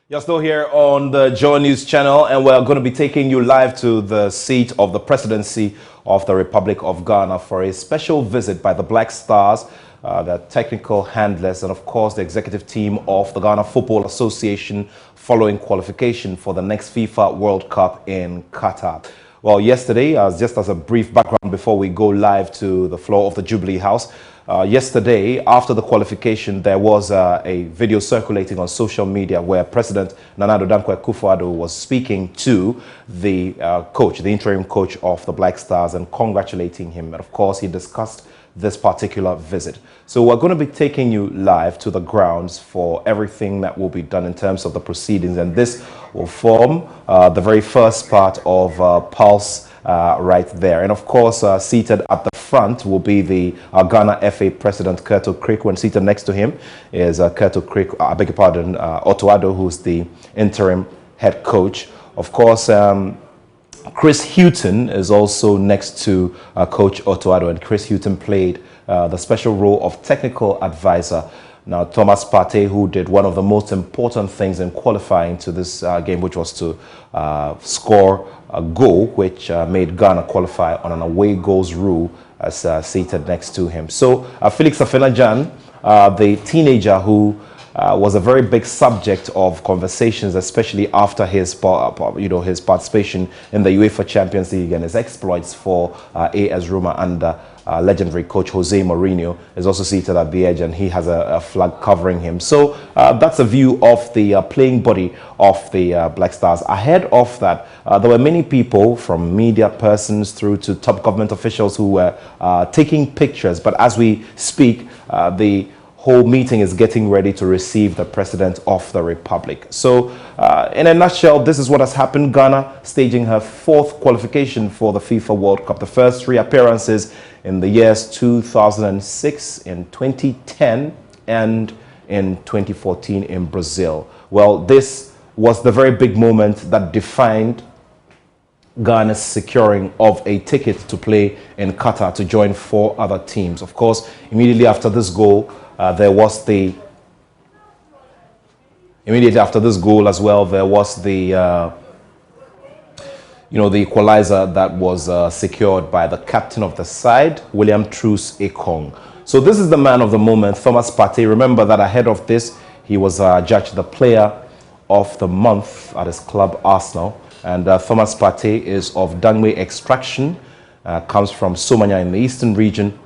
You're still here on the Joy News channel, and we're going to be taking you live to the seat of the presidency of the Republic of Ghana for a special visit by the Black Stars, the technical handlers, and of course the executive team of the Ghana Football Association following qualification for the next FIFA World Cup in Qatar. Well, yesterday, just as a brief background before we go live to the floor of the Jubilee House, yesterday, after the qualification, there was a video circulating on social media where President Nana Addo Dankwa Akufo-Addo was speaking to the coach, the interim coach of the Black Stars, and congratulating him. And of course, he discussed this particular visit. So we're going to be taking you live to the grounds for everything that will be done in terms of the proceedings, and this will form the very first part of Pulse right there. And of course, seated at the front will be the Ghana FA President Kurt Okraku, and seated next to him is Kurt Okraku, I beg your pardon, Otto Addo, who's the interim head coach. Of course, Chris Hughton is also next to Coach Otto Addo, and Chris Hughton played the special role of technical advisor. Now, Thomas Partey, who did one of the most important things in qualifying to this game, which was to score a goal, which made Ghana qualify on an away goals rule, as seated next to him. So, Felix Afena-Gyan, the teenager who was a very big subject of conversations, especially after his participation in the UEFA Champions League and his exploits for AS Roma under legendary coach Jose Mourinho, is also seated at the edge, and he has a flag covering him. So that's a view of the playing body of the Black Stars. Ahead of that, there were many people, from media persons through to top government officials, who were taking pictures. But as we speak, the whole meeting is getting ready to receive the President of the Republic. So in a nutshell, this is what has happened. Ghana staging her fourth qualification for the FIFA World Cup. The first three appearances in the years 2006, in 2010, and in 2014 in Brazil. Well, this was the very big moment that defined Ghana's securing of a ticket to play in Qatar to join four other teams. Of course, immediately after this goal, immediately after this goal as well, there was the the equalizer that was secured by the captain of the side, William Truce Ekong. So this is the man of the moment, Thomas Partey. Remember that ahead of this, he was judged the player of the month at his club Arsenal. And Thomas Partey is of Dangme extraction, comes from Somanya in the eastern region.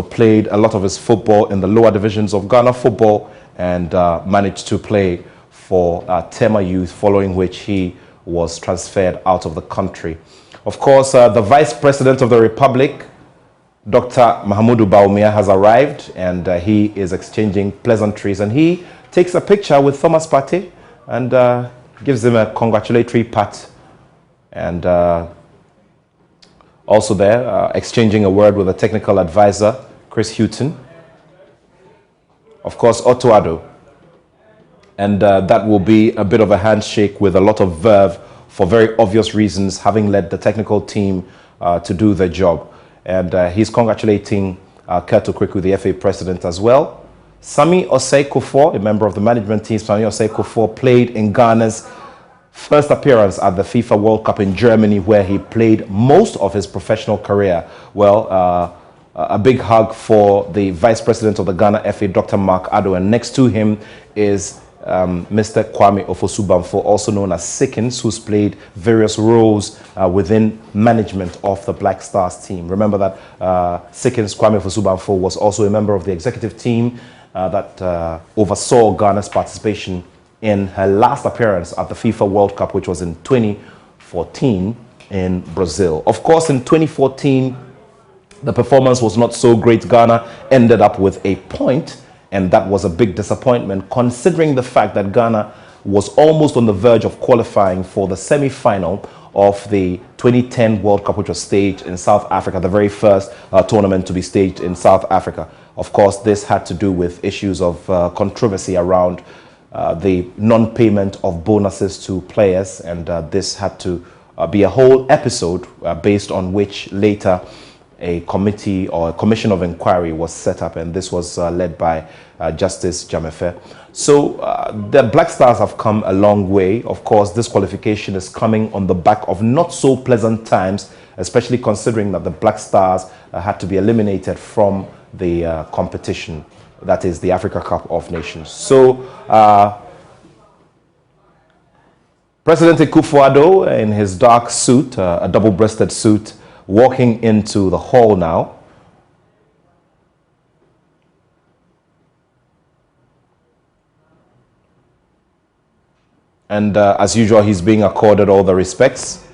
Played a lot of his football in the lower divisions of Ghana football, and managed to play for Tema Youth, following which he was transferred out of the country. Of course, the Vice President of the Republic, Dr. Mahamudu Bawumia, has arrived, and he is exchanging pleasantries, and he takes a picture with Thomas Partey and gives him a congratulatory pat, and also there, exchanging a word with a technical advisor, Chris Hughton. Of course, Otto Addo. And that will be a bit of a handshake with a lot of verve for very obvious reasons, having led the technical team to do the job. And he's congratulating Kurt Okraku, the FA president, as well. Sami Osei Kuffour, a member of the management team, Sami Osei Kuffour, played in Ghana's first appearance at the FIFA World Cup in Germany, where he played most of his professional career. Well, a big hug for the Vice President of the Ghana FA, Dr. Mark Addo, and next to him is Mr. Kwame Ofosu-Bamfo, also known as Sickens, who's played various roles within management of the Black Stars team. Remember that Sickens, Kwame Ofosu-Bamfo, was also a member of the executive team that oversaw Ghana's participation in her last appearance at the FIFA World Cup, which was in 2014 in Brazil. Of course, in 2014, the performance was not so great. Ghana ended up with a point, and that was a big disappointment, considering the fact that Ghana was almost on the verge of qualifying for the semi-final of the 2010 World Cup, which was staged in South Africa, the very first tournament to be staged in South Africa. Of course, this had to do with issues of controversy around the non-payment of bonuses to players, and this had to be a whole episode based on which later a committee or a commission of inquiry was set up, and this was led by Justice Jamefe. So the Black Stars have come a long way. Of course, this qualification is coming on the back of not so pleasant times, especially considering that the Black Stars had to be eliminated from the competition, that is the Africa Cup of Nations. So President Akufo-Addo, in his dark suit, a double-breasted suit, walking into the hall now. And as usual, he's being accorded all the respects,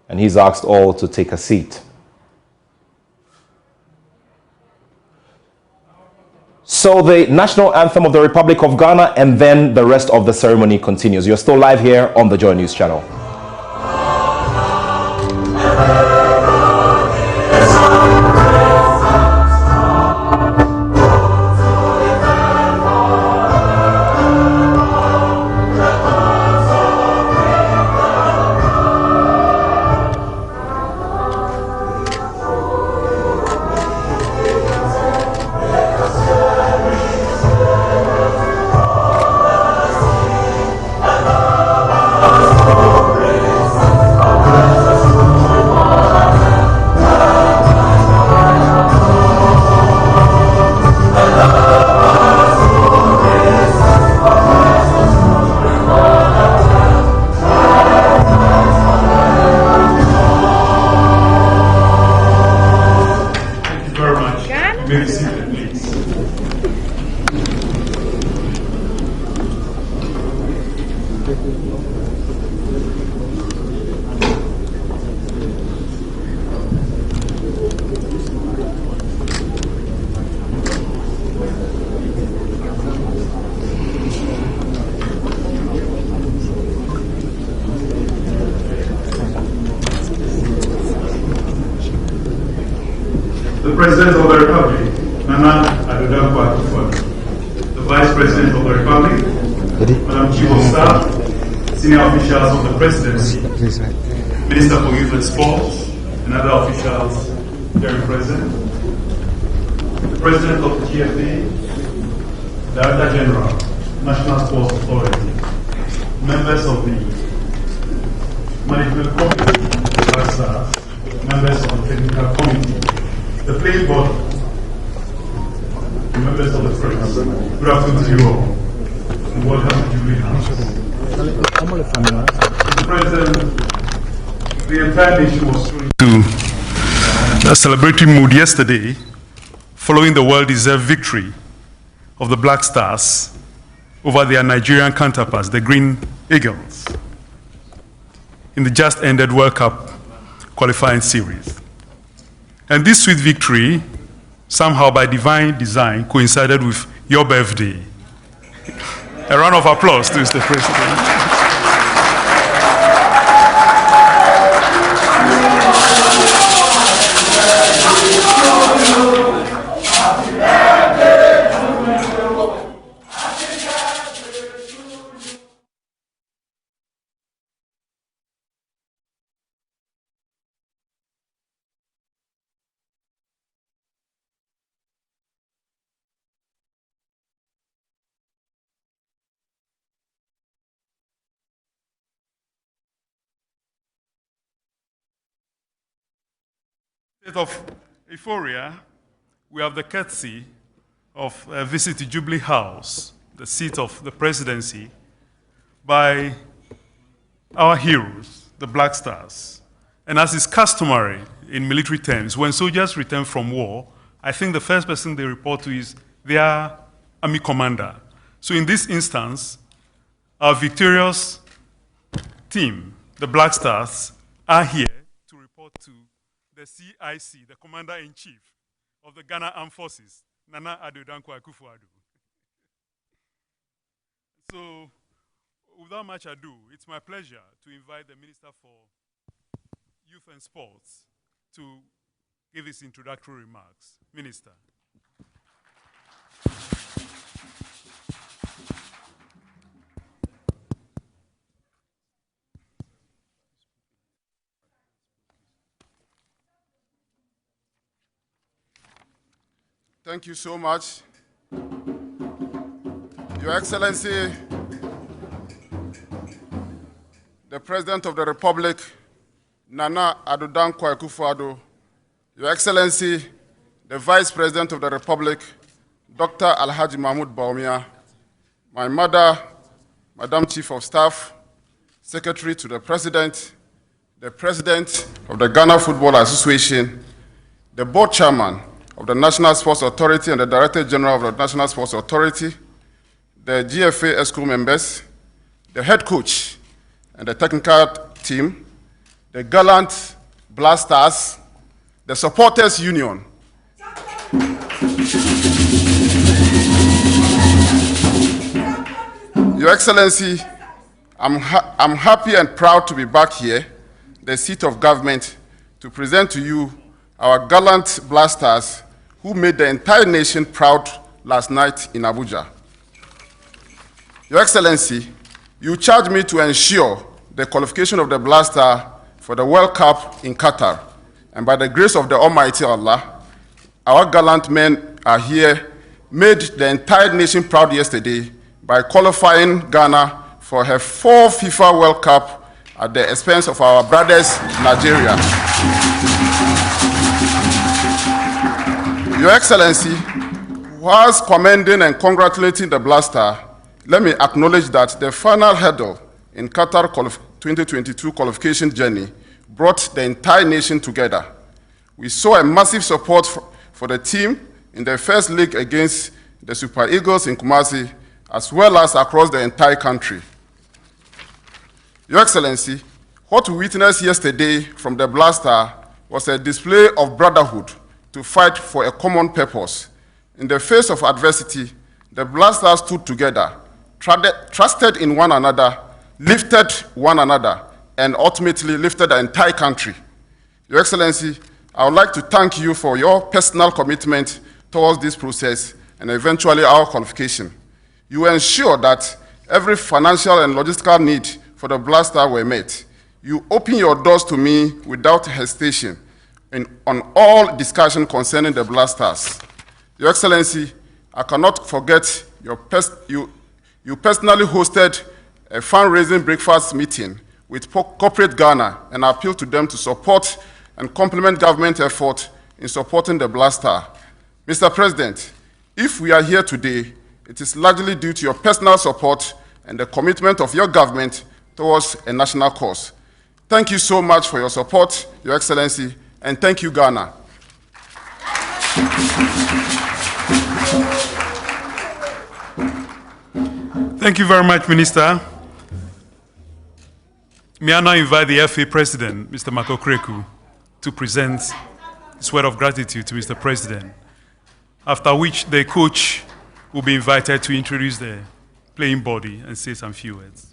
and he's asked all to take a seat. So the national anthem of the Republic of Ghana, and then the rest of the ceremony continues. You're still live here on the Joy News channel. The President of the Republic, Nana Addo Akufo-Addo. The Vice President of the Republic, Madam Chief of Staff, senior officials of the Presidency, Minister for Youth and Sports, and other officials here present, the President of the GFA, Director General, National Sports Authority, members of the Management Committee, Black Stars, members of the Technical Committee, the playing body, the members of the press. Good afternoon to you all, and welcome to Jubilee House. Mr. President, the entire nation was thrown into a celebratory mood yesterday following the well-deserved victory of the Black Stars over their Nigerian counterparts, the Green Eagles, in the just ended World Cup qualifying series. And this sweet victory, somehow by divine design, coincided with your birthday. A round of applause to Mr. President. State of euphoria, we have the courtesy of a visit to Jubilee House, the seat of the presidency, by our heroes, the Black Stars. And as is customary in military terms, when soldiers return from war, I think the first person they report to is their army commander. So in this instance, our victorious team, the Black Stars, are here to report to the CIC, the Commander-in-Chief of the Ghana Armed Forces, Nana Addo Akufo-Addo. So, without much ado, it's my pleasure to invite the Minister for Youth and Sports to give his introductory remarks. Minister. Thank you so much. Your Excellency, the President of the Republic, Nana Addo Dankwa Akufo-Addo, Your Excellency, the Vice President of the Republic, Dr. Alhaji Mahmoud Bawumia, my mother, Madam Chief of Staff, Secretary to the President of the Ghana Football Association, the Board Chairman of the National Sports Authority and the Director General of the National Sports Authority, the GFA ESCO members, the head coach and the technical team, the gallant Blasters, the Supporters Union, Your Excellency, I'm happy and proud to be back here, the seat of government, to present to you our gallant Blasters who made the entire nation proud last night in Abuja. Your Excellency, you charged me to ensure the qualification of the Blaster for the World Cup in Qatar. And by the grace of the Almighty Allah, our gallant men are here, made the entire nation proud yesterday by qualifying Ghana for her 4th FIFA World Cup at the expense of our brothers, Nigeria. Your Excellency, whilst commending and congratulating the Blaster, let me acknowledge that the final hurdle in Qatar 2022 qualification journey brought the entire nation together. We saw a massive support for the team in their first leg against the Super Eagles in Kumasi, as well as across the entire country. Your Excellency, what we witnessed yesterday from the Blaster was a display of brotherhood to fight for a common purpose. In the face of adversity, the Blasters stood together, trusted in one another, lifted one another, and ultimately lifted the entire country. Your Excellency, I would like to thank you for your personal commitment towards this process and eventually our qualification. You ensure that every financial and logistical need for the Blaster were met. You open your doors to me without hesitation on all discussion concerning the Blasters. Your Excellency, I cannot forget you personally hosted a fundraising breakfast meeting with corporate Ghana and appealed to them to support and complement government effort in supporting the Blaster. Mr. President, if we are here today, it is largely due to your personal support and the commitment of your government towards a national cause. Thank you so much for your support, Your Excellency, and thank you, Ghana. Thank you very much, Minister. May I now invite the FA President, Mr. Mark Okraku, to present his word of gratitude to Mr. President, after which the coach will be invited to introduce the playing body and say some few words.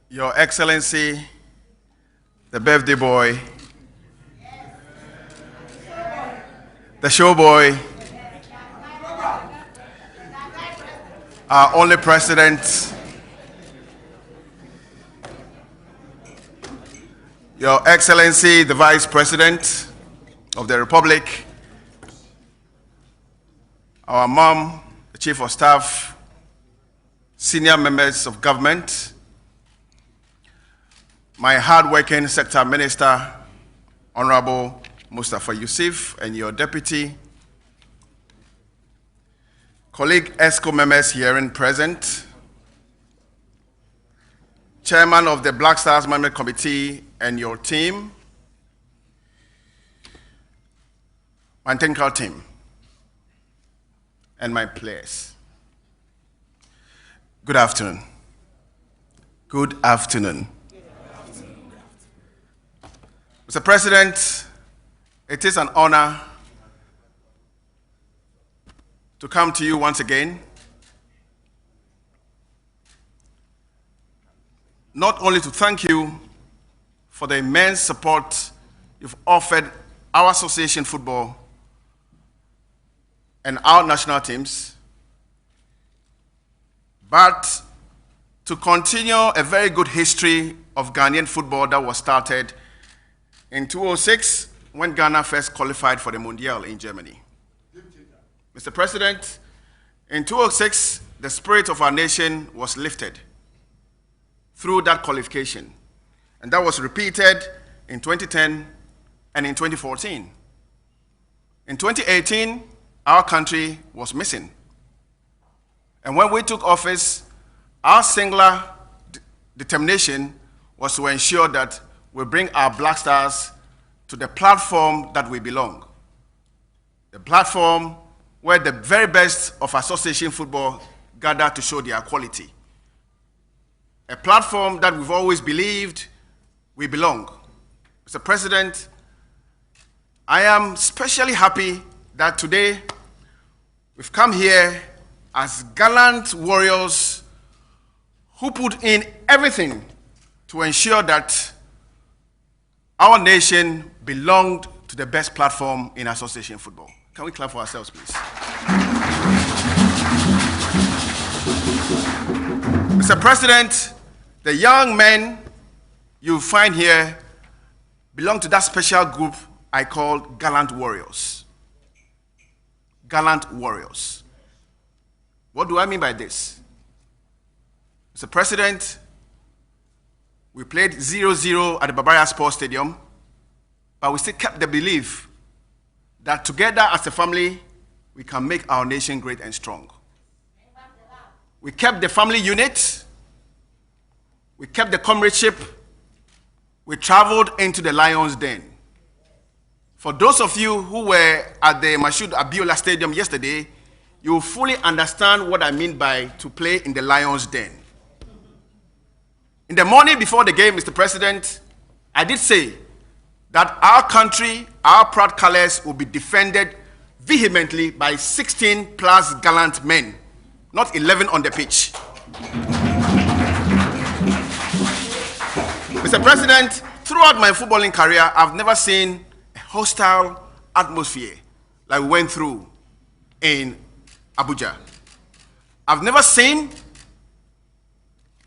Your Excellency, the birthday boy, the show boy, our only president, Your Excellency, the Vice President of the Republic, our mom, the Chief of Staff, senior members of government, my hard-working sector minister, Honorable Mustafa Yusuf, and your deputy, colleague ESCO members here and present, chairman of the Black Stars Management Committee and your team, my technical team, and my players. Good afternoon. Good afternoon. Mr. President, it is an honor to come to you once again, not only to thank you for the immense support you've offered our association football and our national teams, but to continue a very good history of Ghanaian football that was started in 2006 when Ghana first qualified for the Mondial in Germany. Mr. President, in 2006, the spirit of our nation was lifted through that qualification. And that was repeated in 2010 and in 2014. In 2018, our country was missing. And when we took office, our singular determination was to ensure that we bring our Black Stars to the platform that we belong. The platform where the very best of association football gather to show their quality. A platform that we've always believed we belong. Mr. President, I am especially happy that today we've come here as gallant warriors who put in everything to ensure that our nation belonged to the best platform in association football. Can we clap for ourselves, please? Mr. President, the young men you find here belong to that special group I call gallant warriors. Gallant warriors. What do I mean by this? Mr. President, we played 0-0 at the Bavaria Sports Stadium, but we still kept the belief that together as a family, we can make our nation great and strong. We kept the family unit, we kept the comradeship, we traveled into the Lions Den. For those of you who were at the Mashoud Abiola Stadium yesterday, you will fully understand what I mean by to play in the Lions Den. In the morning before the game, Mr. President, I did say that our country, our proud colors will be defended vehemently by 16 plus gallant men, not 11 on the pitch. Mr. President, throughout my footballing career, I've never seen a hostile atmosphere like we went through in Abuja. I've never seen,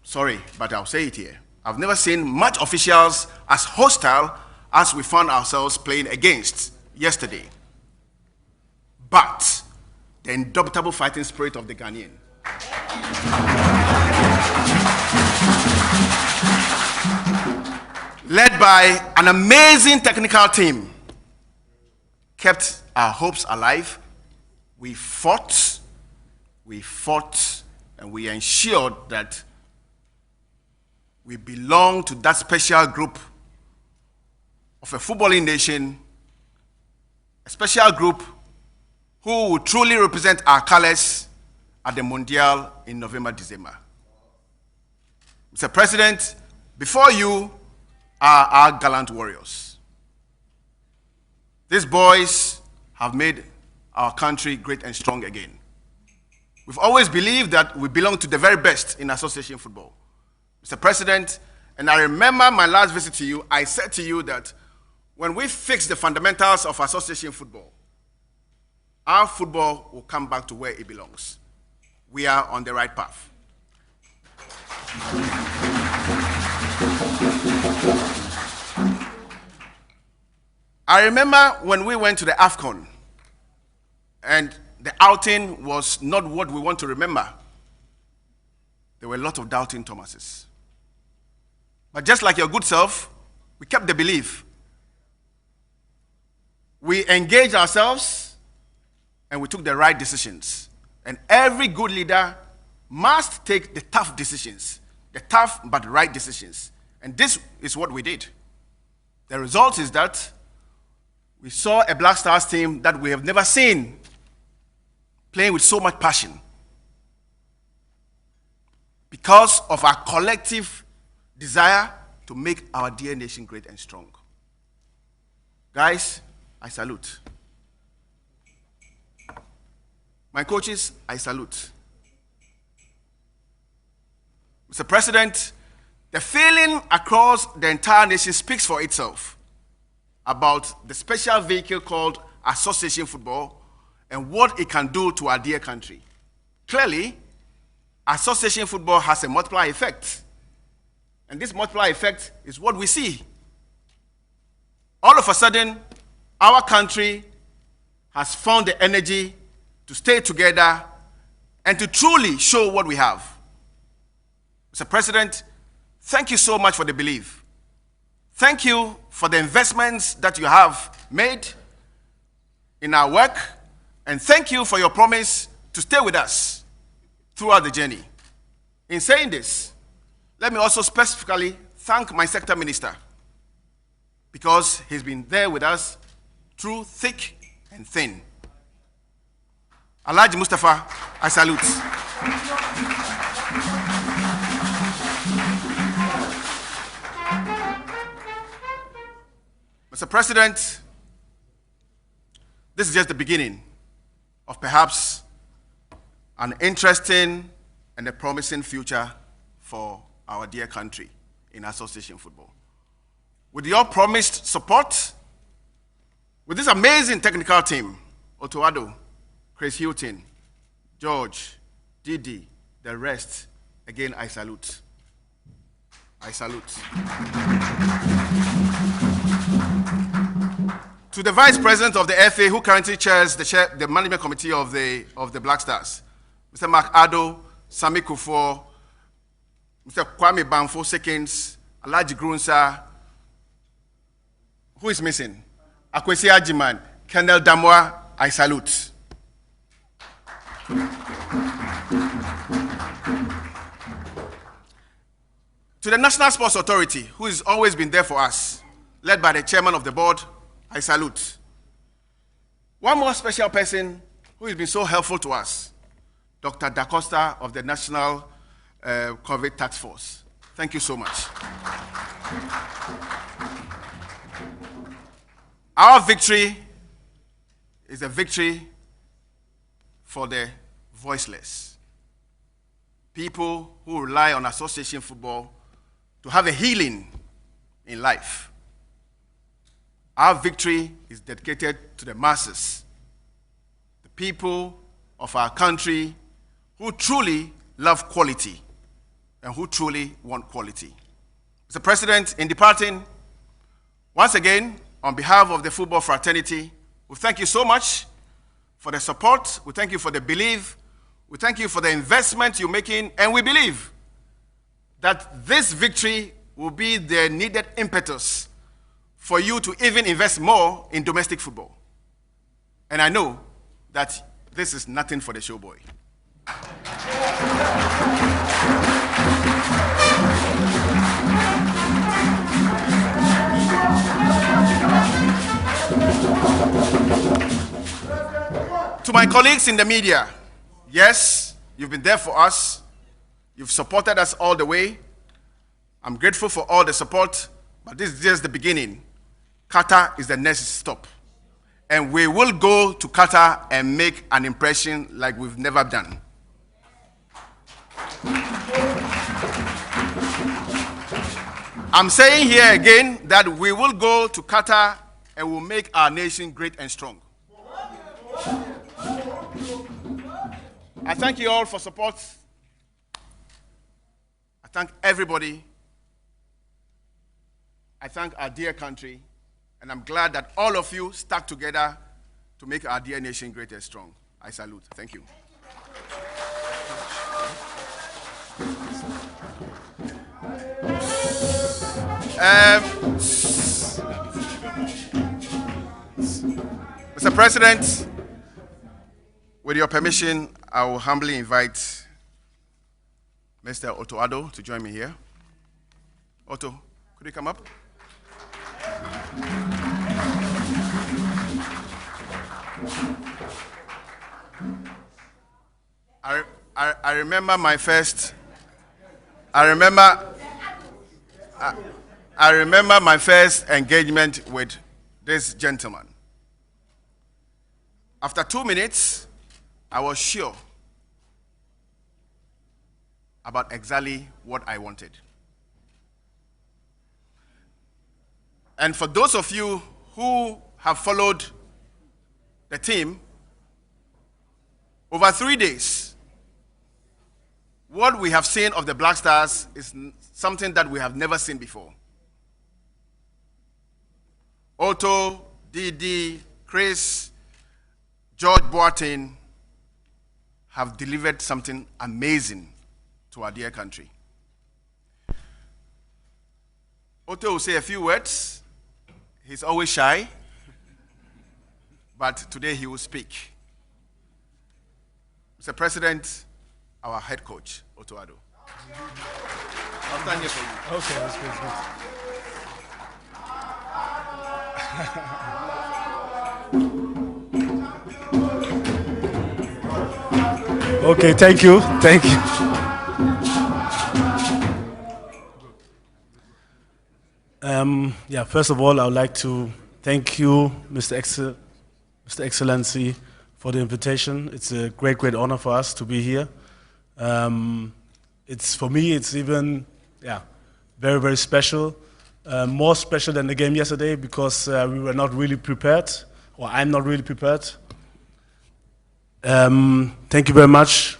sorry, but I'll say it here, I've never seen much officials as hostile as we found ourselves playing against yesterday. But the indomitable fighting spirit of the Ghanaian. Led by an amazing technical team, kept our hopes alive. We fought, and we ensured that we belong to that special group of a footballing nation, a special group who will truly represent our colors at the Mondial in November, December. Mr. President, before you are our gallant warriors. These boys have made our country great and strong again. We've always believed that we belong to the very best in association football. Mr. President, and I remember my last visit to you, I said to you that when we fix the fundamentals of association football, our football will come back to where it belongs. We are on the right path. I remember when we went to the AFCON, and the outing was not what we want to remember. There were a lot of doubting Thomases. But just like your good self, we kept the belief. We engaged ourselves, and we took the right decisions. And every good leader must take the tough decisions, the tough but right decisions. And this is what we did. The result is that we saw a Black Stars team that we have never seen playing with so much passion because of our collective desire to make our dear nation great and strong. Guys, I salute. My coaches, I salute. Mr. President, the feeling across the entire nation speaks for itself about the special vehicle called association football and what it can do to our dear country. Clearly, association football has a multiplier effect. And this multiplier effect is what we see. All of a sudden, our country has found the energy to stay together and to truly show what we have. Mr. President, thank you so much for the belief. Thank you for the investments that you have made in our work, and thank you for your promise to stay with us throughout the journey. In saying this, let me also specifically thank my sector minister, because he's been there with us through thick and thin. Alhaji Mustafa, I salute. Mr. President, this is just the beginning of perhaps an interesting and a promising future for our dear country in association football. With your promised support, with this amazing technical team, Otoado, Chris Hilton, George, Didi, the rest, again, I salute. I salute. To the Vice President of the FA, who currently chairs the management committee of the Black Stars, Mr. Mark Ado, Sami Kufuor, Mr. Kwame Banfo Sekins, Alhaji Grunsa, who is missing? Akwesi Ajiman, Kendall Damwa, I salute. To the National Sports Authority, who has always been there for us, led by the chairman of the board, I salute. One more special person who has been so helpful to us, Dr. Da Costa of the National COVID Task Force. Thank you so much. Our victory is a victory for the voiceless. People who rely on association football to have a healing in life. Our victory is dedicated to the masses, the people of our country who truly love quality and who truly want quality. Mr. President, in departing, once again, on behalf of the football fraternity, we thank you so much for the support. We thank you for the belief. We thank you for the investment you're making, and we believe that this victory will be the needed impetus for you to even invest more in domestic football. And I know that this is nothing for the showboy. To my colleagues in the media, yes, you've been there for us. You've supported us all the way. I'm grateful for all the support, but this is just the beginning. Qatar is the next stop. And we will go to Qatar and make an impression like we've never done. I'm saying here again that we will go to Qatar and will make our nation great and strong. I thank you all for support. I thank everybody. I thank our dear country. And I'm glad that all of you stuck together to make our dear nation great and strong. I salute. Thank you. Mr. President, with your permission, I will humbly invite Mr. Otoado to join me here. Otto, could you come up? I remember my first. I remember my first engagement with this gentleman. After 2 minutes, I was sure about exactly what I wanted. And for those of you who have followed the team, over 3 days, what we have seen of the Black Stars is something that we have never seen before. Otto, Didi, Chris, George Boateng have delivered something amazing to our dear country. Otto will say a few words. He's always shy, but today he will speak. Mr. President, our head coach, Otto Addo. I'll stand here for you. Okay, that's good. Okay, thank you. Yeah, first of all, I would like to thank you, Mr. Excellency, for the invitation. It's a great honor for us to be here. For me, it's even, very special. More special than the game yesterday because we were not really prepared, or I'm not really prepared. Thank you very much,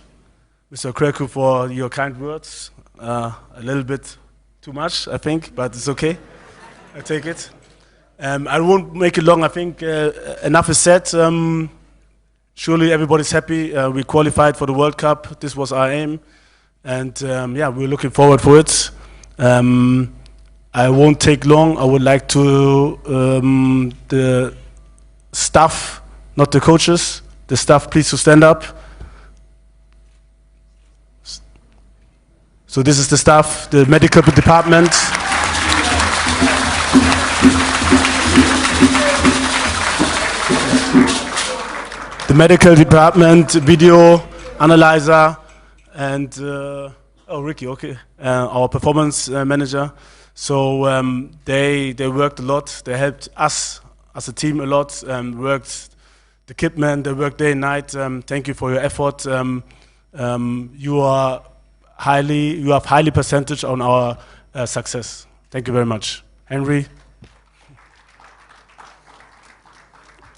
Mr. Kreku, for your kind words. A little bit too much, I think, but it's okay. I take it. I won't make it long. I think enough is said. Surely everybody's happy. We qualified for the World Cup. This was our aim. And we're looking forward for it. I won't take long. I would like to, the staff, not the coaches, the staff, please to stand up. So this is the staff, the medical department. The medical department, video analyzer, and Ricky, okay, our performance manager. So they worked a lot. They helped us as a team a lot. Worked the kitmen. They worked day and night. Thank you for your effort. You have highly percentage on our success. Thank you very much, Henry.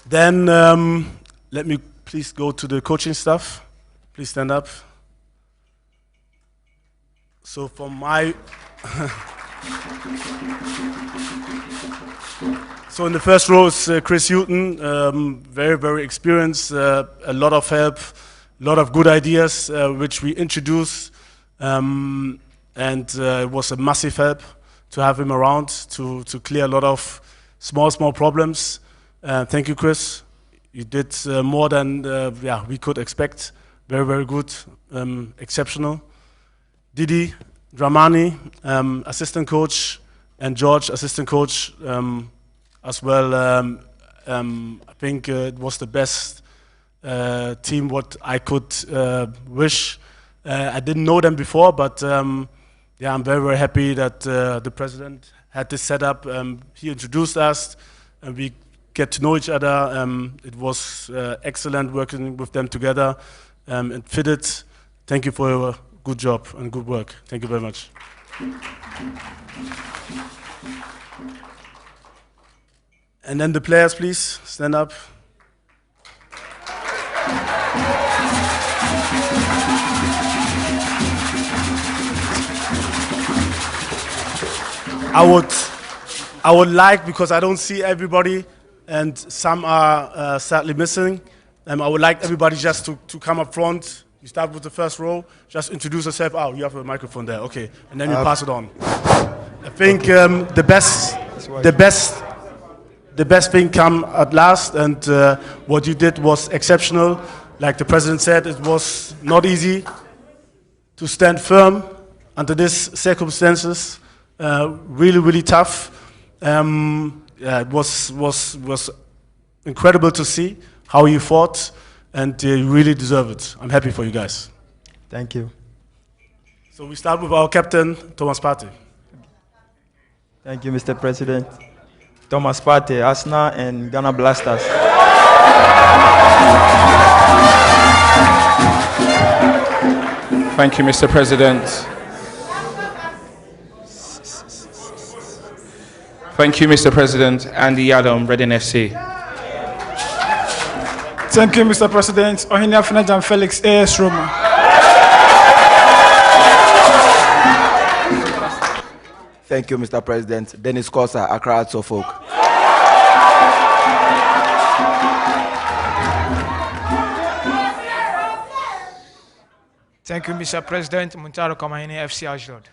Then let me please go to the coaching staff. Please stand up. So from my so in the first row is Chris Hughton, very experienced, a lot of help, a lot of good ideas which we introduced, and it was a massive help to have him around to clear a lot of small problems. Thank you, Chris. You did more than we could expect. Very good, exceptional. Didi Dramani, assistant coach, and George, assistant coach as well. I think it was the best team what I could wish. I didn't know them before, but I'm very happy that the president had this set up. He introduced us, and we get to know each other. It was excellent working with them together. It fitted. Thank you for your good job and good work. Thank you very much. And then the players, please stand up. I would like, because I don't see everybody and some are sadly missing, I would like everybody just to come up front. You start with the first row, just introduce yourself. Oh, you have a microphone there, okay. And then you pass it on. I think the best thing come at last, and what you did was exceptional. Like the president said, it was not easy to stand firm under these circumstances. Really tough. It was incredible to see how you fought, and you really deserve it. I'm happy for you guys. Thank you. So we start with our captain, Thomas Partey. Thank you, Mr. President. Thomas Partey, Arsenal and Ghana Blasters. Thank you, Mr. President. Thank you, Mr. President. Andy Yadom, Reading FC. Thank you, Mr. President. Ohinia Finajan Felix, AS Roma. Thank you, Mr. President. Dennis Kosa, Accra, Suffolk. Thank you, Mr. President. Muntaro Kamaini, FC Ashdod.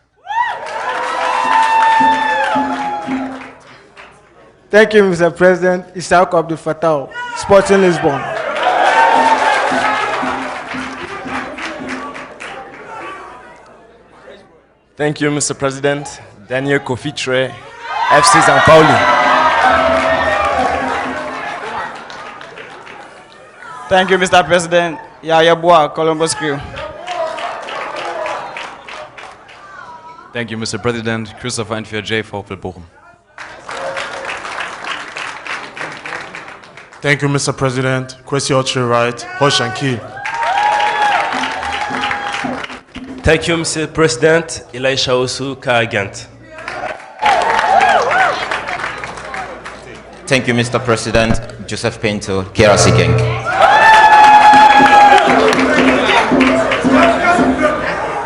Thank you, Mr. President. Isaac Abdul Fattah, Sporting Lisbon. Thank you, Mr. President. Daniel Kofitre, FC São Paulo. Thank you, Mr. President. Yaya Boa, Columbus Crew. Thank you, Mr. President. Christopher Entfier J. VfL Bochum. Thank you, Mr. President. Kwesi Ochiri-Wright, Holstein Kiel. Thank you, Mr. President. Elisha Osu, Ghent. Thank you, Mr. President. Joseph Pinto, KRC Gang.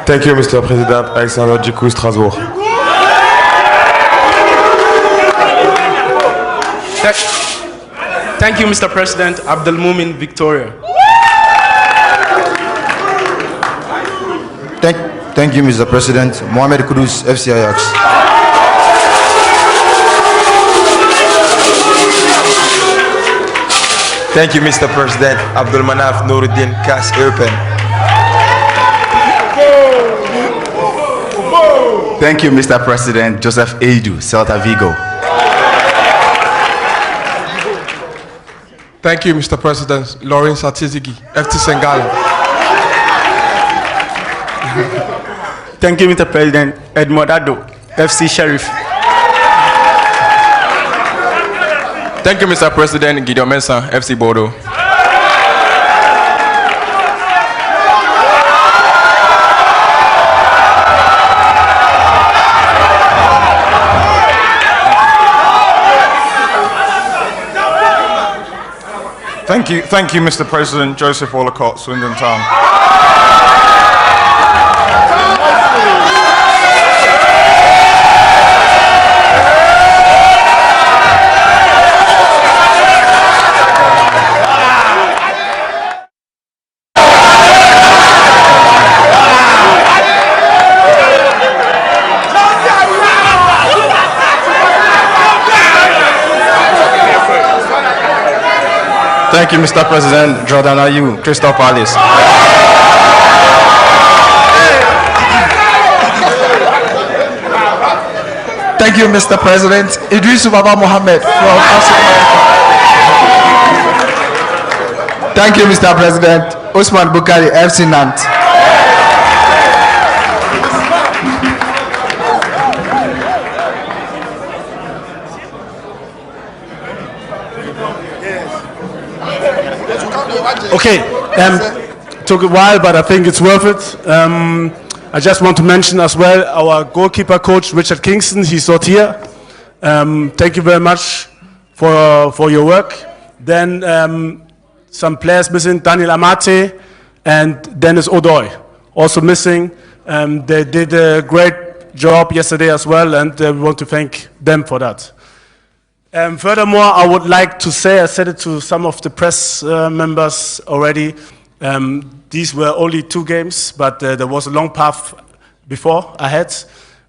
Thank you, Mr. President. Alexander Djikou, Strasbourg. Thank you, Mr. President. Abdelmoumin, Victoria. Thank you, Mr. President. Mohamed Kudus, FC Ajax. Thank you, Mr. President. Abdul Manaf Nouruddin, CAS Eupen. Thank you, Mr. President. Joseph Eidu, Celta Vigo. Thank you, Mr. President. Lawrence Atizigi, FC Sengala. Thank you, Mr. President. Edmond Ado, FC Sheriff. Thank you, Mr. President. Gideon Mensah, FC Bordeaux. Thank you, Mr. President. Joseph Olacott, Swindon Town. Thank you, Mr. President. Jordan Ayew, Crystal Palace. Thank you, Mr. President. Idris Baba Mohammed from Africa. Thank you, Mr. President. Osman Bukari, FC Nantes. Okay, took a while, but I think it's worth it. I just want to mention as well our goalkeeper coach, Richard Kingston. He's not here. Thank you very much for your work. Then some players missing, Daniel Amate and Dennis Odoy, also missing. They did a great job yesterday as well, and we want to thank them for that. Furthermore, I would like to say, I said it to some of the press members already, these were only 2 games, but there was a long path before ahead,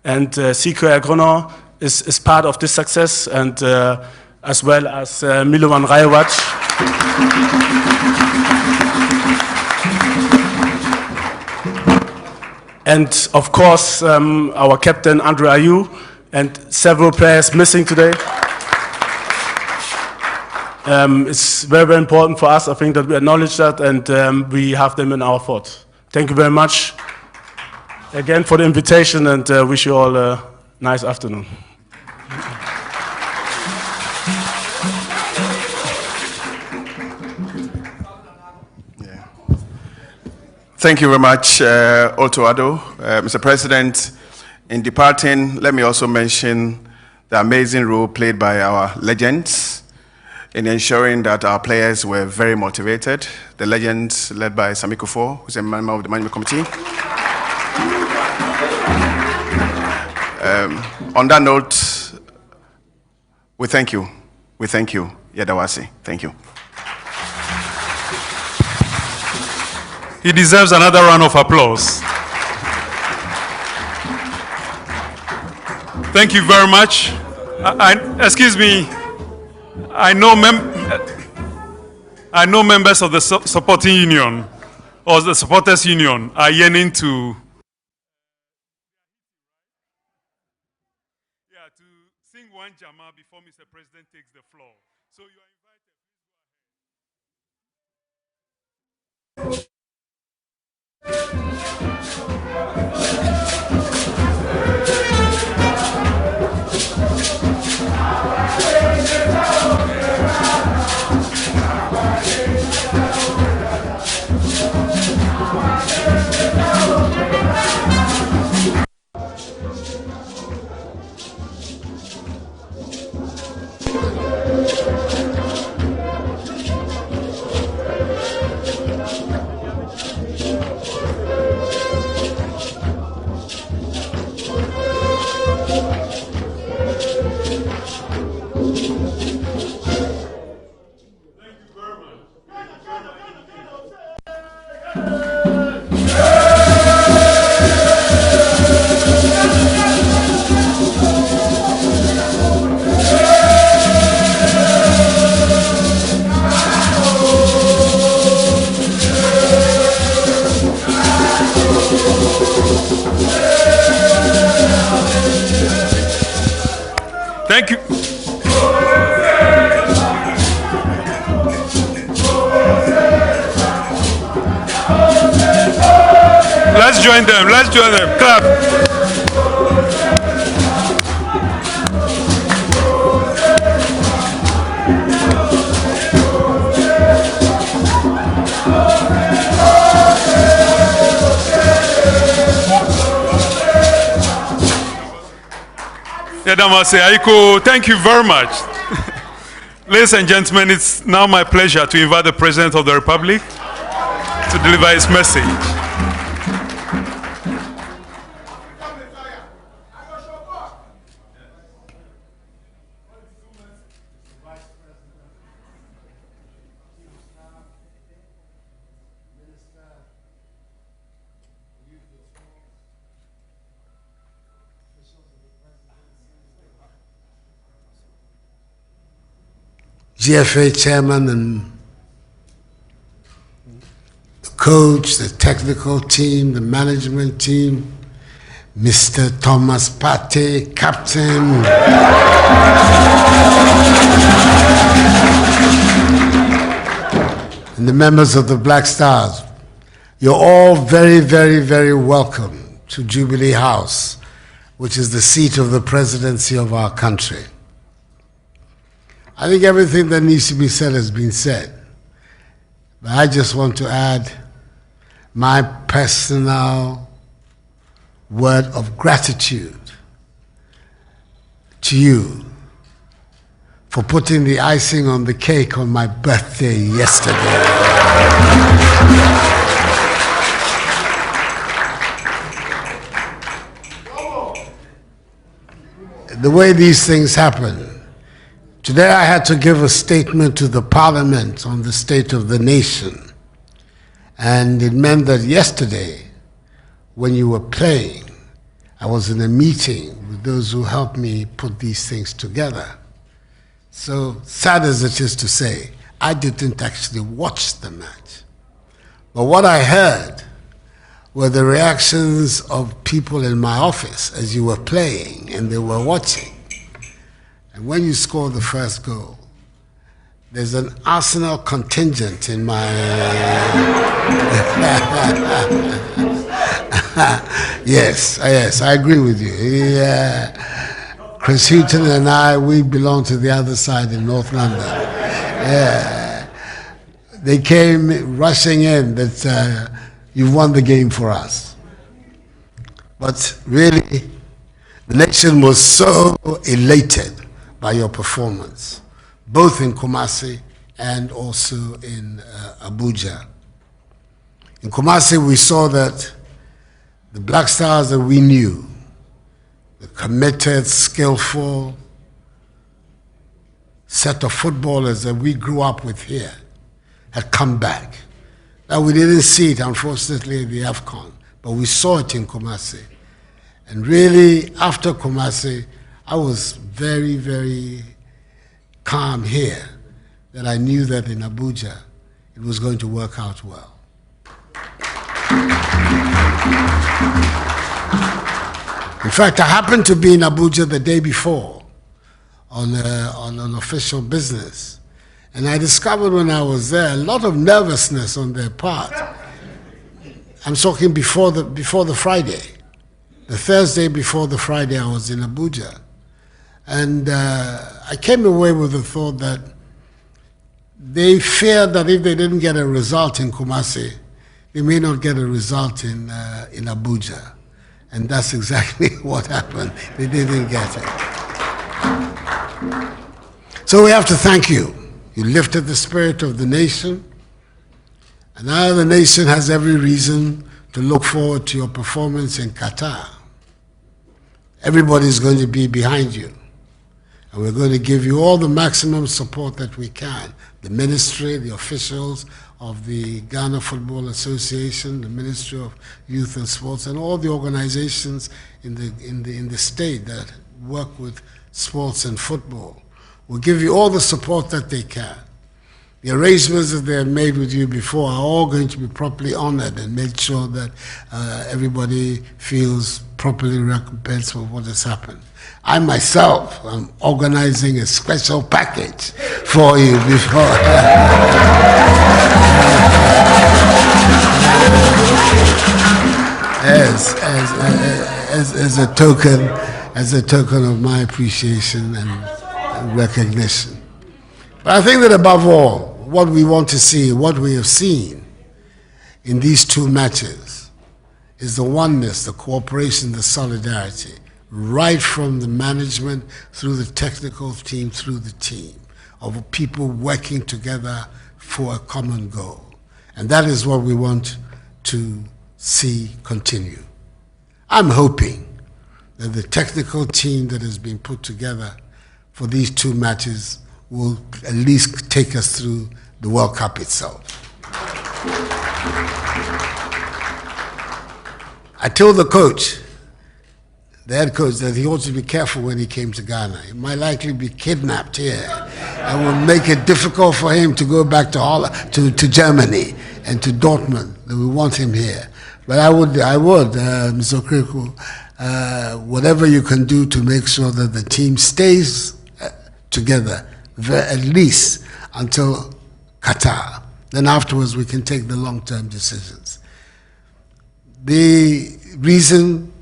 and CQR Grenoble is part of this success, and as well as Milovan Rajovac. And of course, our captain, Andre Ayew, and several players missing today. It's very, very important for us, I think, that we acknowledge that, and we have them in our thoughts. Thank you very much again for the invitation, and wish you all a nice afternoon. Thank you very much, Otto Addo. Mr. President, in departing, let me also mention the amazing role played by our legends in ensuring that our players were very motivated. The legends led by Sami Kufuor, who's a member of the management committee. On that note, we thank you. We thank you, Yadawasi. Thank you. He deserves another round of applause. Thank you very much. Excuse me. I know members of the supporting union or the supporters union are yearning to sing one Jama before Mr. President takes the floor. So you are invited. Thank you. Let's join them. Let's join them. Clap. Yadamase Aiko, thank you very much. Ladies and gentlemen, it's now my pleasure to invite the President of the Republic to deliver his message. GFA chairman and the coach, the technical team, the management team, Mr. Thomas Partey, captain. And the members of the Black Stars. You're all very, very, very welcome to Jubilee House, which is the seat of the presidency of our country. I think everything that needs to be said has been said. But I just want to add my personal word of gratitude to you for putting the icing on the cake on my birthday yesterday. The way these things happen. Today I had to give a statement to the Parliament on the state of the nation. And it meant that yesterday, when you were playing, I was in a meeting with those who helped me put these things together. So sad as it is to say, I didn't actually watch the match. But what I heard were the reactions of people in my office as you were playing and they were watching. And when you score the first goal, there's an Arsenal contingent in my... yes, I agree with you. Chris Hughton and I, we belong to the other side in North London. They came rushing in that you've won the game for us. But really, the nation was so elated by your performance, both in Kumasi and also in Abuja. In Kumasi, we saw that the Black Stars that we knew, the committed, skillful set of footballers that we grew up with here had come back. Now, we didn't see it, unfortunately, in the AFCON, but we saw it in Kumasi. And really, after Kumasi, I was very, very calm here that I knew that in Abuja, it was going to work out well. In fact, I happened to be in Abuja the day before on official business. And I discovered when I was there a lot of nervousness on their part. I'm talking before the Friday. The Thursday before the Friday, I was in Abuja. And I came away with the thought that they feared that if they didn't get a result in Kumasi, they may not get a result in Abuja. And that's exactly what happened. They didn't get it. So we have to thank you. You lifted the spirit of the nation. And now the nation has every reason to look forward to your performance in Qatar. Everybody's going to be behind you. And we're going to give you all the maximum support that we can. The ministry, the officials of the Ghana Football Association, the Ministry of Youth and Sports, and all the organizations in the state that work with sports and football. We'll give you all the support that they can. The arrangements that they have made with you before are all going to be properly honored and made sure that everybody feels properly recompensed for what has happened. I myself am organizing a special package for you before. as a token of my appreciation and recognition. But I think that above all, what we want to see, what we have seen in these two matches is the oneness, the cooperation, the solidarity, right from the management through the technical team, through the team, of people working together for a common goal. And that is what we want to see continue. I'm hoping that the technical team that has been put together for these two matches will at least take us through the World Cup itself. I told the coach, the head coach, that he ought to be careful when he came to Ghana. He might likely be kidnapped here and will make it difficult for him to go back to Germany and to Dortmund. We want him here. But I would, Mr. Okreku, whatever you can do to make sure that the team stays together, at least until Qatar. Then afterwards we can take the long-term decisions. The reason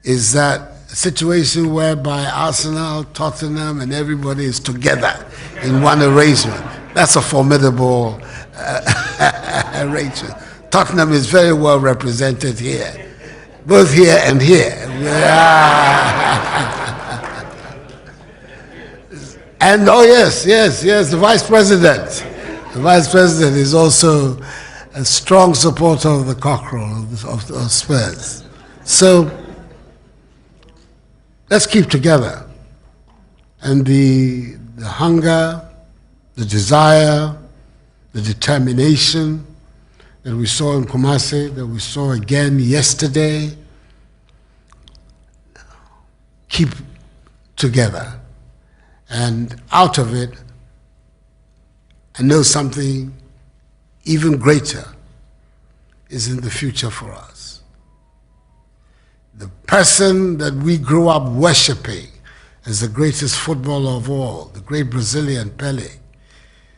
is that a situation whereby Arsenal, Tottenham, and everybody is together in one arrangement. That's a formidable arrangement. Tottenham is very well represented here, both here and here. And oh yes, the Vice President. The Vice President is also a strong supporter of the Cockerel, of Spurs. So let's keep together. And the hunger, the desire, the determination that we saw in Kumasi, that we saw again yesterday, keep together. And out of it, I know something even greater is in the future for us. The person that we grew up worshiping as the greatest footballer of all, the great Brazilian Pele,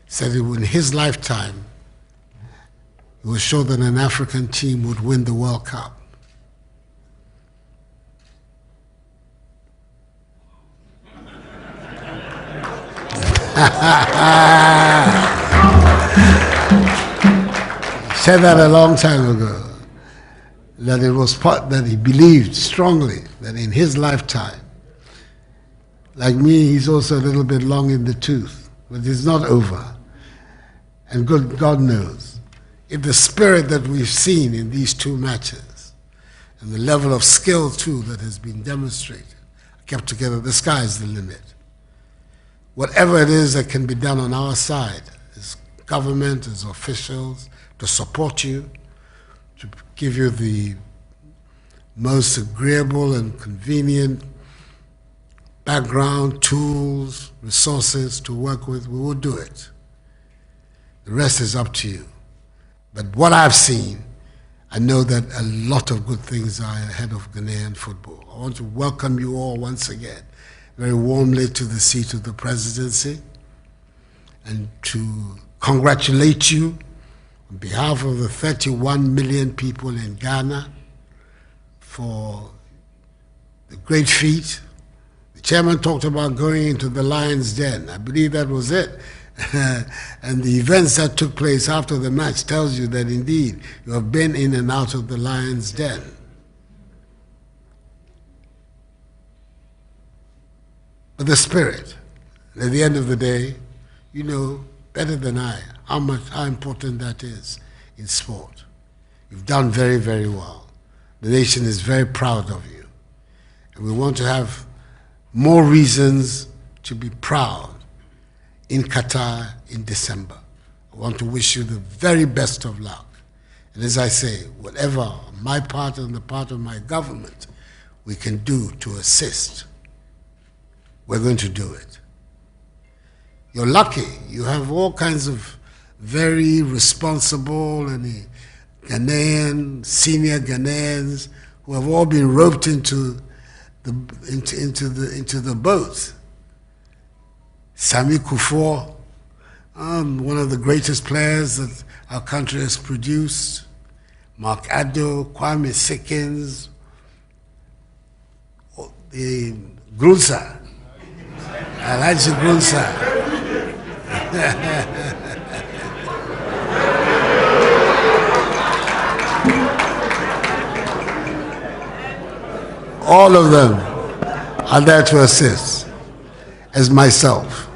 said that in his lifetime, he was sure that an African team would win the World Cup. Said that a long time ago, that it was that he believed strongly that in his lifetime, like me, he's also a little bit long in the tooth, but it's not over. And God knows, if the spirit that we've seen in these two matches, and the level of skill too that has been demonstrated, kept together. The sky is the limit. Whatever it is that can be done on our side, as government, as officials, to support you, to give you the most agreeable and convenient background, tools, resources to work with, we will do it. The rest is up to you. But what I've seen, I know that a lot of good things are ahead of Ghanaian football. I want to welcome you all once again very warmly to the seat of the presidency and to congratulate you on behalf of the 31 million people in Ghana for the great feat. The chairman talked about going into the lion's den. I believe that was it. And the events that took place after the match tells you that indeed you have been in and out of the lion's den. But the spirit, at the end of the day, you know better than I how important that is in sport. You've done very, very well. The nation is very proud of you. And we want to have more reasons to be proud in Qatar in December. I want to wish you the very best of luck. And as I say, whatever on my part and the part of my government we can do to assist, we're going to do it. You're lucky. You have all kinds of very responsible and Ghanaian, senior Ghanaians who have all been roped into the boat. Sami Kufuor, one of the greatest players that our country has produced. Mark Addo, Kwame Sikkins, Grunsa, Alhaji Grunsa. All of them are there to assist, as myself.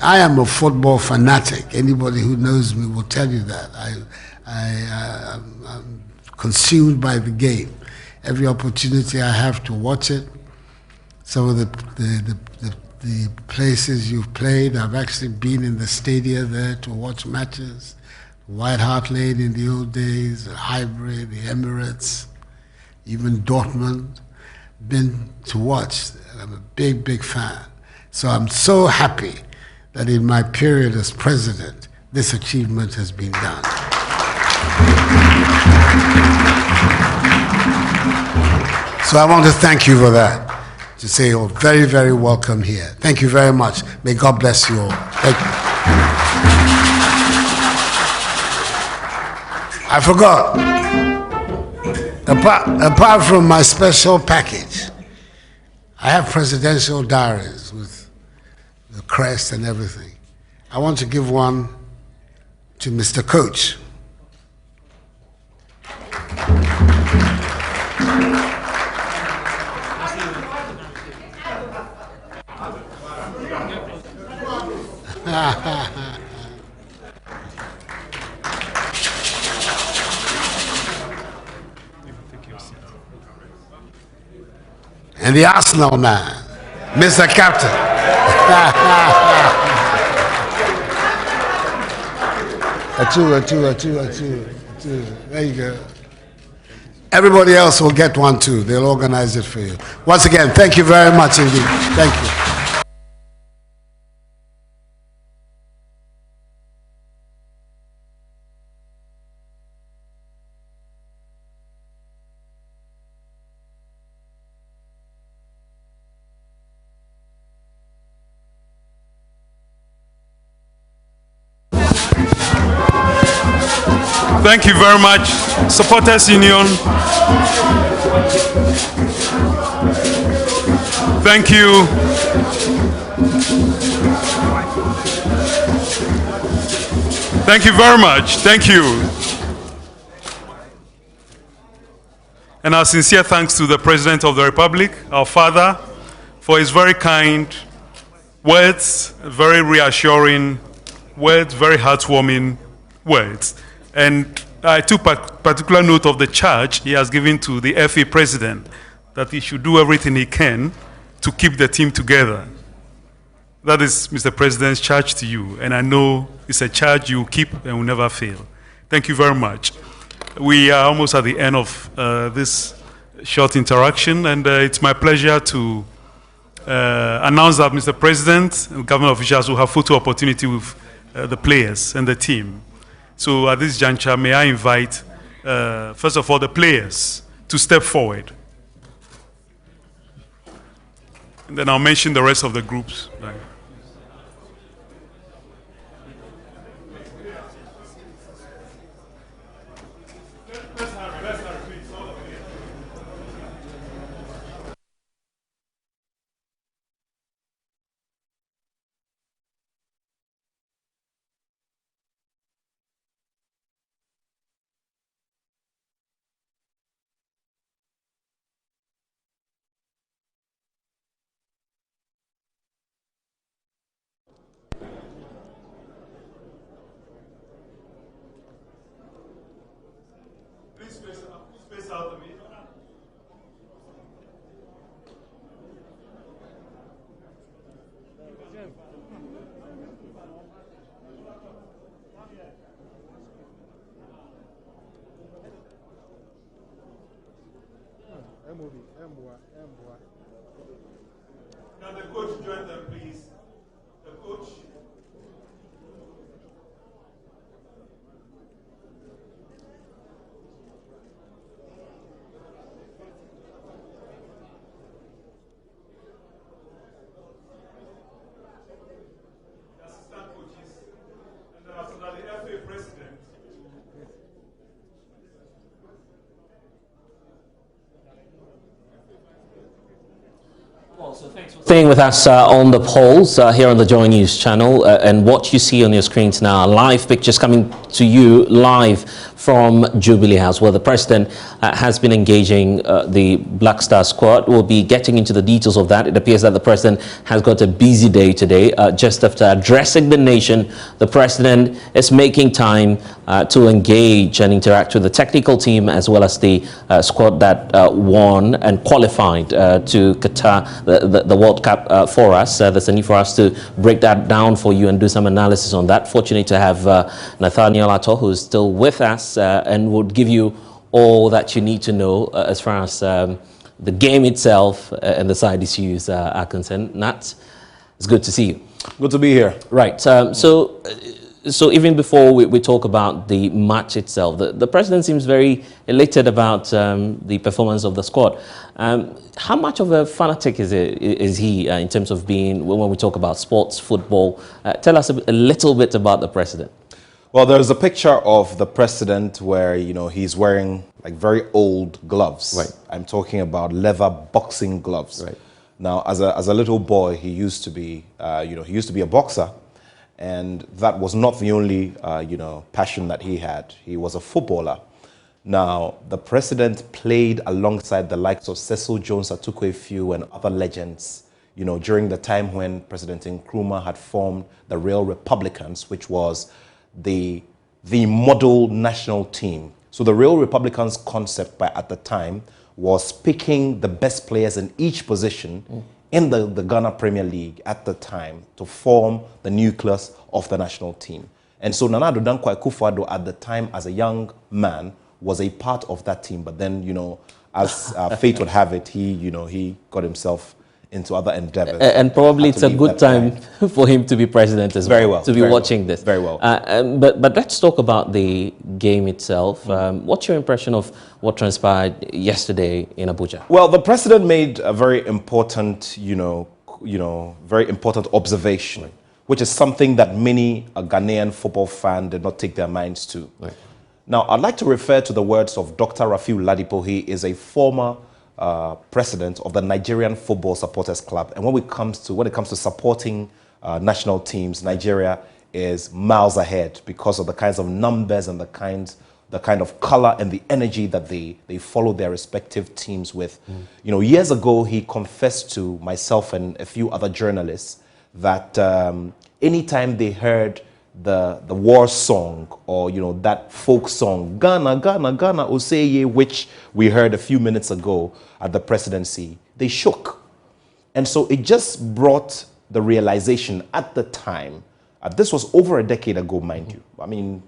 I am a football fanatic. Anybody who knows me will tell you that. I'm consumed by the game. Every opportunity I have to watch it. Some of the places you've played, I've actually been in the stadia there to watch matches. White Hart Lane in the old days, the Highbury, the Emirates, even Dortmund. Been to watch. I'm a big, big fan. So I'm so happy that in my period as president, this achievement has been done. So I want to thank you for that. To say you're very, very welcome here. Thank you very much. May God bless you all. Thank you. I forgot. Apart from my special package, I have presidential diaries with the crest and everything. I want to give one to Mr. Coach. And the Arsenal man, Mr. Captain. A two. There you go. Everybody else will get one too. They'll organize it for you. Once again, thank you very much indeed. Thank you. Thank you very much, Supporters Union. Thank you. Thank you very much. Thank you. And our sincere thanks to the President of the Republic, our father, for his very kind words, very reassuring words, very heartwarming words. And I took particular note of the charge he has given to the FA president that he should do everything he can to keep the team together. That is Mr. President's charge to you, and I know it's a charge you keep and will never fail. Thank you very much. We are almost at the end of this short interaction, and it's my pleasure to announce that Mr. President and government officials will have photo opportunity with the players and the team. So at this juncture, may I invite, first of all, the players to step forward. And then I'll mention the rest of the groups. Space out of it. Now the coach join them, please. The coach. Staying with us on the polls here on the Joy News channel, and what you see on your screens now, live pictures coming to you live from Jubilee House, where the president has been engaging the Black Star squad. We'll be getting into the details of that. It appears that the president has got a busy day today. Just after addressing the nation, the president is making time to engage and interact with the technical team as well as the squad that won and qualified to Qatar, the World Cup for us. There's a need for us to break that down for you and do some analysis on that. Fortunate to have Nathaniel Ato, who's still with us and would give you all that you need to know as far as the game itself and the side issues are concerned. Nat, it's good to see you. Good to be here. Right. So even before we talk about the match itself, the president seems very elated about the performance of the squad. How much of a fanatic is he in terms of being, when we talk about sports, football? Tell us a little bit about the president. Well, there's a picture of the president where, you know, he's wearing like very old gloves. Right. I'm talking about leather boxing gloves. Right. Now, as a little boy, he used to be, he used to be a boxer. And that was not the only, passion that he had. He was a footballer. Now, the president played alongside the likes of Cecil Jones Atukwe-Few and other legends, during the time when President Nkrumah had formed the Real Republicans, which was the model national team. So the Real Republicans concept at the time was picking the best players in each position in the Ghana Premier League at the time to form the nucleus of the national team. And so Nana Addo Dankwa Akufo-Addo at the time as a young man was a part of that team. But then, as fate would have it, he got himself into other endeavors. And probably it's a good time for him to be president as well. Very well. To be watching this. Very well. But let's talk about the game itself. What's your impression of what transpired yesterday in Abuja? Well, the president made a very important, very important observation, which is something that many Ghanaian football fans did not take their minds to. Right. Now, I'd like to refer to the words of Dr. Rafiu Ladipo. He is a former president of the Nigerian Football Supporters Club. And when it comes to supporting national teams, Nigeria is miles ahead because of the kinds of numbers and the kind of color and the energy that they follow their respective teams with. Years ago, he confessed to myself and a few other journalists that anytime they heard the war song or that folk song Ghana Ghana Ghana Oseye, which we heard a few minutes ago at the presidency, they shook. And so it just brought the realization at the time, this was over a decade ago, mind you. I mean,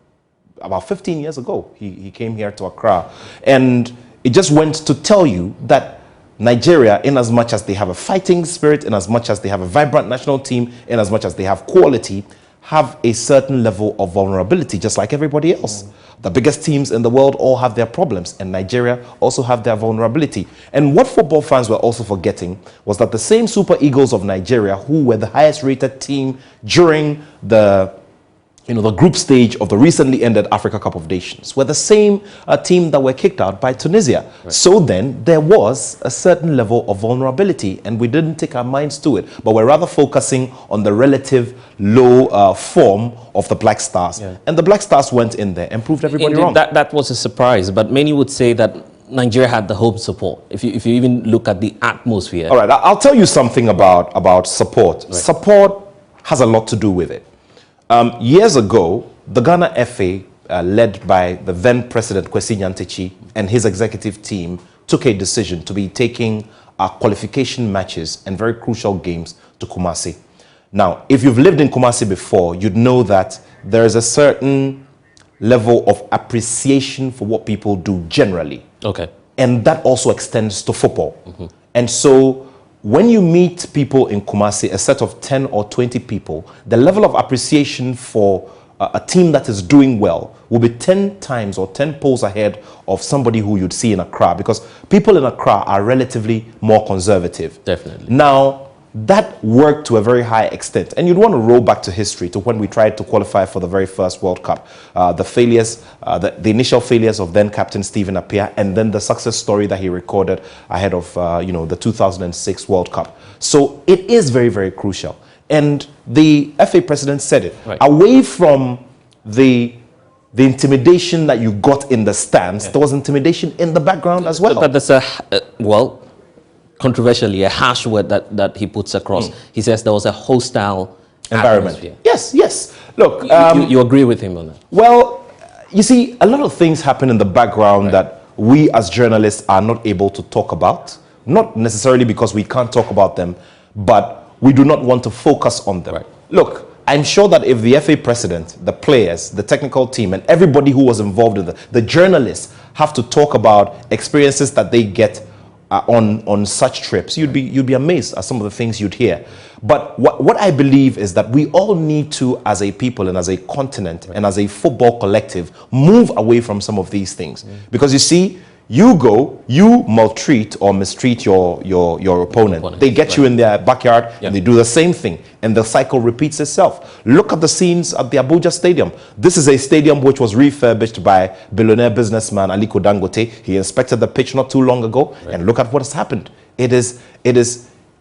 about 15 years ago, he came here to Accra. And it just went to tell you that Nigeria, in as much as they have a fighting spirit, in as much as they have a vibrant national team, in as much as they have quality, have a certain level of vulnerability, just like everybody else. The biggest teams in the world all have their problems, and Nigeria also have their vulnerability. And what football fans were also forgetting was that the same Super Eagles of Nigeria, who were the highest rated team during the group stage of the recently ended Africa Cup of Nations, were the same team that were kicked out by Tunisia. Right. So then there was a certain level of vulnerability, and we didn't take our minds to it, but we're rather focusing on the relative low form of the Black Stars. Yeah. And the Black Stars went in there and proved everybody wrong. That was a surprise, but many would say that Nigeria had the home support, if you even look at the atmosphere. All right, I'll tell you something about support. Right. Support has a lot to do with it. Years ago, the Ghana FA, led by the then President Kwesi Nyantakyi and his executive team, took a decision to be taking qualification matches and very crucial games to Kumasi. Now, if you've lived in Kumasi before, you'd know that there is a certain level of appreciation for what people do generally. Okay. And that also extends to football. Mm-hmm. And so when you meet people in Kumasi, a set of 10 or 20 people, the level of appreciation for a team that is doing well will be 10 times or 10 poles ahead of somebody who you'd see in Accra, because people in Accra are relatively more conservative. Definitely. Now, that worked to a very high extent. And you'd want to roll back to history, to when we tried to qualify for the very first World Cup. The failures, the initial failures of then Captain Stephen Appiah, and then the success story that he recorded ahead of the 2006 World Cup. So it is very, very crucial. And the FA president said it. Right. Away from the intimidation that you got in the stands, there was intimidation in the background as well. But there's controversially, a harsh word that he puts across. He says there was a hostile environment. Atmosphere. Yes. Look, you agree with him on that? Well, you see, a lot of things happen in the background that we as journalists are not able to talk about. Not necessarily because we can't talk about them, but we do not want to focus on them. Right. Look, I'm sure that if the FA president, the players, the technical team, and everybody who was involved in the journalists have to talk about experiences that they get on such trips, you'd be amazed at some of the things you'd hear. But what I believe is that we all need to, as a people and as a continent and as a football collective, move away from some of these things. Because you see, you maltreat or mistreat your opponent. They get you in their backyard and they do the same thing, and the cycle repeats itself. Look at the scenes at the Abuja Stadium. This is a stadium which was refurbished by billionaire businessman Aliko Dangote. He inspected the pitch not too long ago, and look at what has happened. It is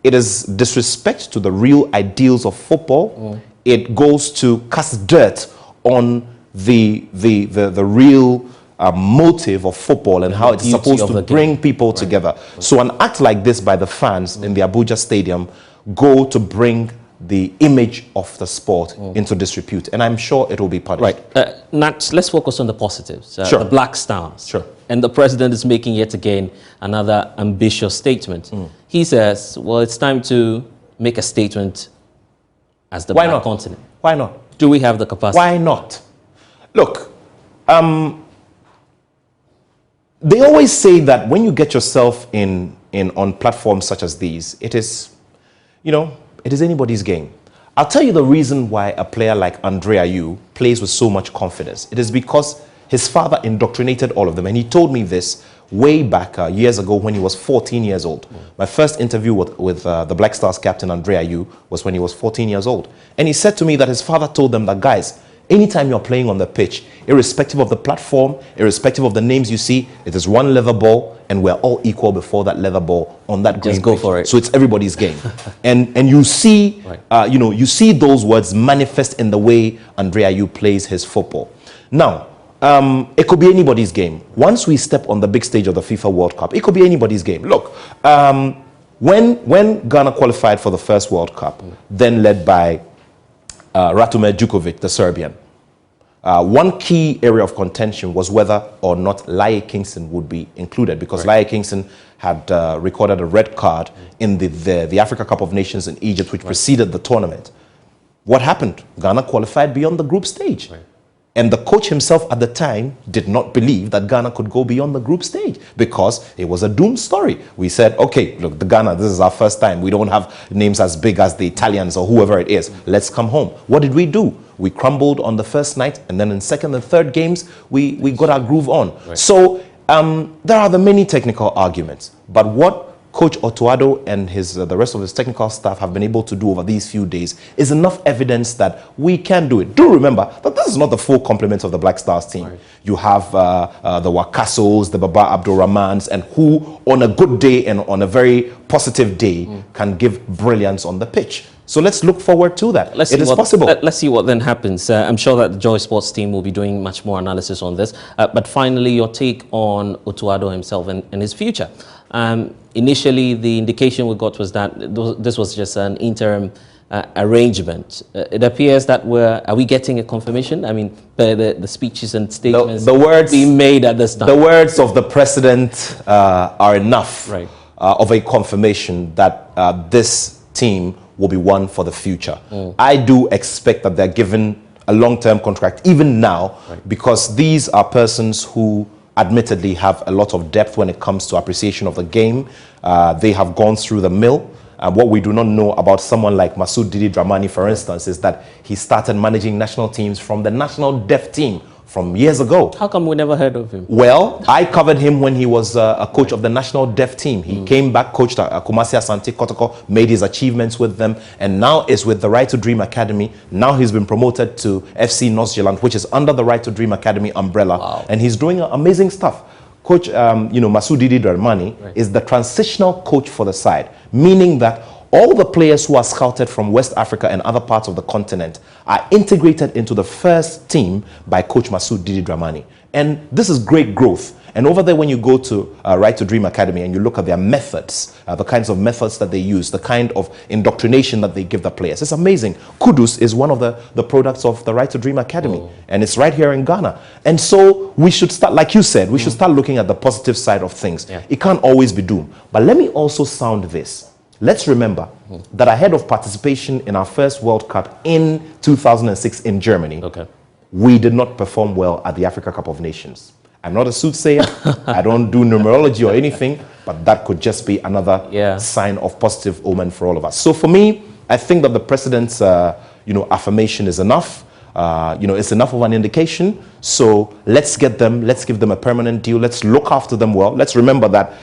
disrespect to the real ideals of football. It goes to cast dirt on the real motive of football and how it's supposed to bring people together. So an act like this by the fans in the Abuja Stadium go to bring the image of the sport into disrepute, and I'm sure it will be punished. Right. Nat, let's focus on the positives. Sure. The Black Stars. Sure. And the president is making yet again another ambitious statement. He says, well, it's time to make a statement as the Black continent. Why not? Do we have the capacity? Why not? Look, they always say that when you get yourself on platforms such as these, it is anybody's game. I'll tell you the reason why a player like Andre Ayew plays with so much confidence. It is because his father indoctrinated all of them. And he told me this way back years ago when he was 14 years old. My first interview with the Black Stars captain Andre Ayew was when he was 14 years old. And he said to me that his father told them that, guys, anytime you're playing on the pitch, irrespective of the platform, irrespective of the names you see, it is one leather ball, and we're all equal before that leather ball on that green pitch. Just go for it. So it's everybody's game. and you see, you see those words manifest in the way Andre Ayew plays his football. Now, it could be anybody's game. Once we step on the big stage of the FIFA World Cup, it could be anybody's game. Look, when Ghana qualified for the first World Cup, then led by Ratume Djukovic, the Serbian, One key area of contention was whether or not Laie Kingston would be included, because Laie Kingston had recorded a red card in the Africa Cup of Nations in Egypt, which preceded the tournament. What happened? Ghana qualified beyond the group stage. And the coach himself at the time did not believe that Ghana could go beyond the group stage because it was a doomed story. We said, okay, look, Ghana, this is our first time. We don't have names as big as the Italians or whoever it is. Let's come home. What did we do? We crumbled on the first night, and then in second and third games, we got our groove on. So there are the many technical arguments. But what Coach Otuado and the rest of his technical staff have been able to do over these few days is enough evidence that we can do it. Do remember that this is not the full complement of the Black Stars team. You have the Wakasos, the Baba Abdulrahmans, and who on a good day and on a very positive day can give brilliance on the pitch. So let's look forward to that. It is possible. Let's see what then happens. I'm sure that the Joy Sports team will be doing much more analysis on this. But finally, your take on Otuado himself and his future. Initially, the indication we got was that this was just an interim arrangement. It appears that are we getting a confirmation? I mean, the speeches and statements the words being made at this time. The words of the president are enough of a confirmation that this team will be one for the future. I do expect that they're given a long-term contract even now, because these are persons who admittedly have a lot of depth when it comes to appreciation of the game. They have gone through the mill. What we do not know about someone like Masoud Didi Dramani, for instance, is that he started managing national teams from the national deaf team from years ago. How come we never heard of him? Well, I covered him when he was a coach of the national deaf team. He came back, coached Kumasi Asante Kotoko, made his achievements with them, and now is with the Right to Dream Academy. Now he's been promoted to FC North Zealand, which is under the Right to Dream Academy umbrella, and he's doing amazing stuff. Coach, Masoud Didi Dramani is the transitional coach for the side, meaning that all the players who are scouted from West Africa and other parts of the continent are integrated into the first team by Coach Masoud Didi Dramani. And this is great growth. And over there, when you go to Right to Dream Academy and you look at their methods, the kinds of methods that they use, the kind of indoctrination that they give the players, it's amazing. Kudus is one of the products of the Right to Dream Academy. And it's right here in Ghana. And so we should start, like you said, we should start looking at the positive side of things. It can't always be doom. But let me also sound this. Let's remember that ahead of participation in our first World Cup in 2006 in Germany, we did not perform well at the Africa Cup of Nations. I'm not a soothsayer. I don't do numerology or anything, but that could just be another sign of positive omen for all of us. So for me, I think that the president's affirmation is enough. It's enough of an indication. So let's give them a permanent deal. Let's look after them well. Let's remember that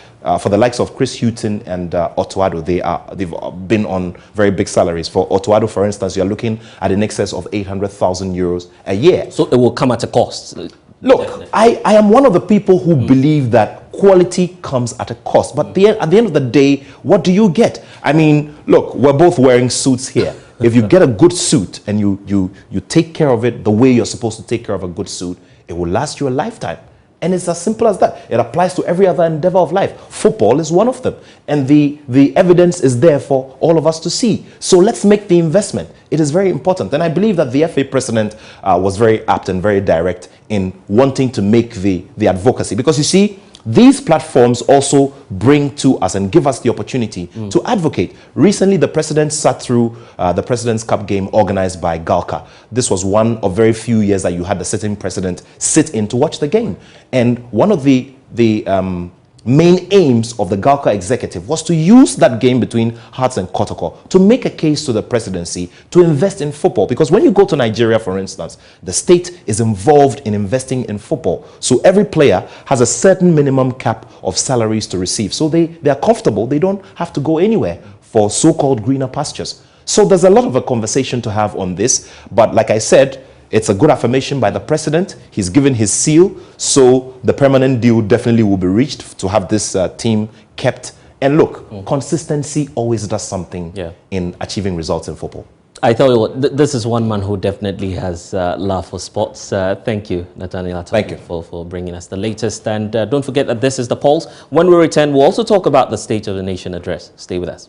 for the likes of Chris Hughton and Otuado, they've been on very big salaries. For Otuado, for instance, you're looking at in excess of 800,000 euros a year. So it will come at a cost. Look, I am one of the people who believe that quality comes at a cost. But at the end of the day, what do you get? I mean, look, we're both wearing suits here. If you get a good suit and you take care of it the way you're supposed to take care of a good suit, it will last you a lifetime. And it's as simple as that. It applies to every other endeavor of life. Football is one of them. And the evidence is there for all of us to see. So let's make the investment. It is very important. And I believe that the FA president was very apt and very direct in wanting to make the advocacy. Because you see, these platforms also bring to us and give us the opportunity to advocate. Recently, the president sat through the President's Cup game organized by Galka. This was one of very few years that you had the sitting president sit in to watch the game. And one of the main aims of the Galka executive was to use that game between Hearts and Kotoko to make a case to the presidency to invest in football. Because when you go to Nigeria, for instance, the state is involved in investing in football. So every player has a certain minimum cap of salaries to receive. So they are comfortable. They don't have to go anywhere for so-called greener pastures. So there's a lot of a conversation to have on this. But like I said, it's a good affirmation by the president. He's given his seal. So the permanent deal definitely will be reached to have this team kept. And look, consistency always does something in achieving results in football. I tell you what, this is one man who definitely has love for sports. Thank you, Nathaniel Attoh. Thank you for bringing us the latest. And don't forget that this is The Pulse. When we return, we'll also talk about the State of the Nation address. Stay with us.